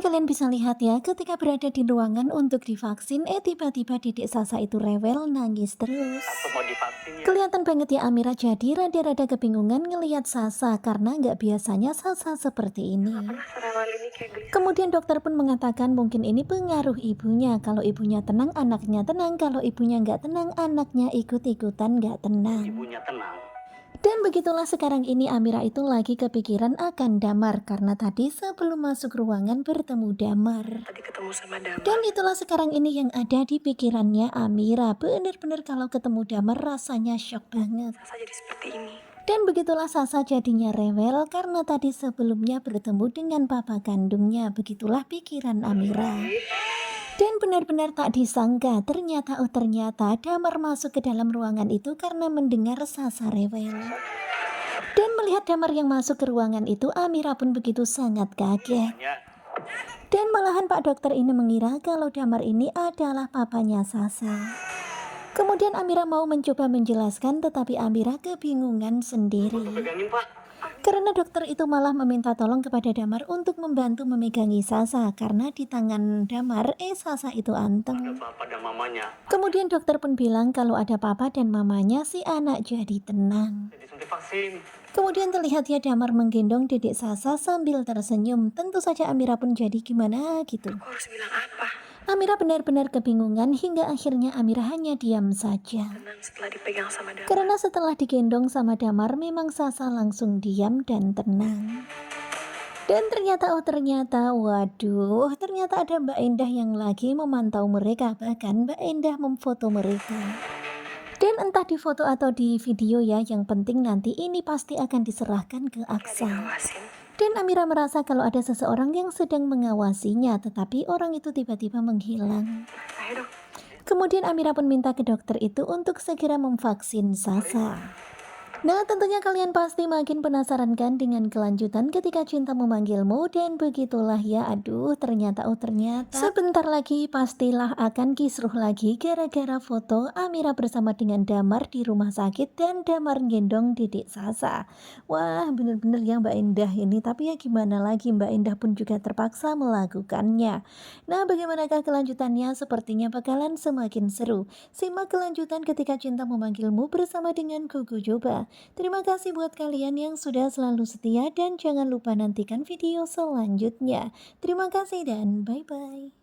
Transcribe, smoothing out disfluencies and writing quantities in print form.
kalian bisa lihat ya, ketika berada di ruangan untuk divaksin, tiba-tiba Dedek Sasa itu rewel nangis Aku terus. mau divaksin ya. Kelihatan banget ya Amira jadi rada-rada kebingungan ngelihat Sasa karena nggak biasanya Sasa seperti Nggak ini. pernah serewel ini kayak gelisah. Kemudian dokter pun mengatakan mungkin ini pengaruh ibunya. Kalau ibunya tenang, anaknya tenang. Kalau ibunya nggak tenang, anaknya ikut-ikutan nggak tenang. Ibunya tenang. Dan begitulah sekarang ini Amira itu lagi kepikiran akan Damar karena tadi sebelum masuk ruangan bertemu Damar. Tadi ketemu sama Damar. Dan itulah sekarang ini yang ada di pikirannya Amira. Bener-bener kalau ketemu Damar rasanya shock banget. Sasa jadi seperti ini. Dan begitulah Sasa jadinya rewel karena tadi sebelumnya bertemu dengan papa kandungnya. Begitulah pikiran Amira. Dan benar-benar tak disangka, ternyata Damar masuk ke dalam ruangan itu karena mendengar Sasa rewel. Dan melihat Damar yang masuk ke ruangan itu, Amira pun begitu sangat kaget. Ya, Dan malahan Pak Dokter ini mengira kalau Damar ini adalah papanya Sasa. Kemudian Amira mau mencoba menjelaskan, tetapi Amira kebingungan sendiri. pegangin Pak. Karena dokter itu malah meminta tolong kepada Damar untuk membantu memegangi Sasa karena di tangan Damar Sasa itu Ada anteng. papa dan mamanya. Kemudian dokter pun bilang kalau ada papa dan mamanya si anak jadi tenang. Jadi suntik vaksin. Kemudian terlihat ya Damar menggendong Dedek Sasa sambil tersenyum. Tentu saja Amira pun jadi gimana gitu. Aku harus bilang apa? Amira benar-benar kebingungan hingga akhirnya Amira hanya diam saja. Tenang setelah dipegang sama Damar. Karena setelah digendong sama Damar memang Sasa langsung diam dan tenang. Dan ternyata waduh, ternyata ada Mbak Endah yang lagi memantau mereka. Bahkan Mbak Endah memfoto mereka. Dan entah di foto atau di video ya, yang penting nanti ini pasti akan diserahkan ke Aksa. Diawasin. Dan Amira merasa kalau ada seseorang yang sedang mengawasinya, tetapi orang itu tiba-tiba menghilang. Ayo dong. Kemudian Amira pun minta ke dokter itu untuk segera memvaksin Sasa. Nah, tentunya kalian pasti makin penasaran kan dengan kelanjutan ketika cinta memanggilmu. Dan begitulah ya, aduh ternyata sebentar lagi pastilah akan kisruh lagi gara-gara foto Amira bersama dengan Damar di rumah sakit dan Damar gendong Dedek Sasa. Wah, bener-bener ya Mbak Endah ini, tapi ya gimana lagi, Mbak Endah pun juga terpaksa melakukannya. Nah, bagaimanakah kelanjutannya? Sepertinya bakalan semakin seru. Simak kelanjutan ketika cinta memanggilmu bersama dengan Gugu Joba. Terima kasih buat kalian yang sudah selalu setia dan jangan lupa nantikan video selanjutnya. Terima kasih dan bye-bye.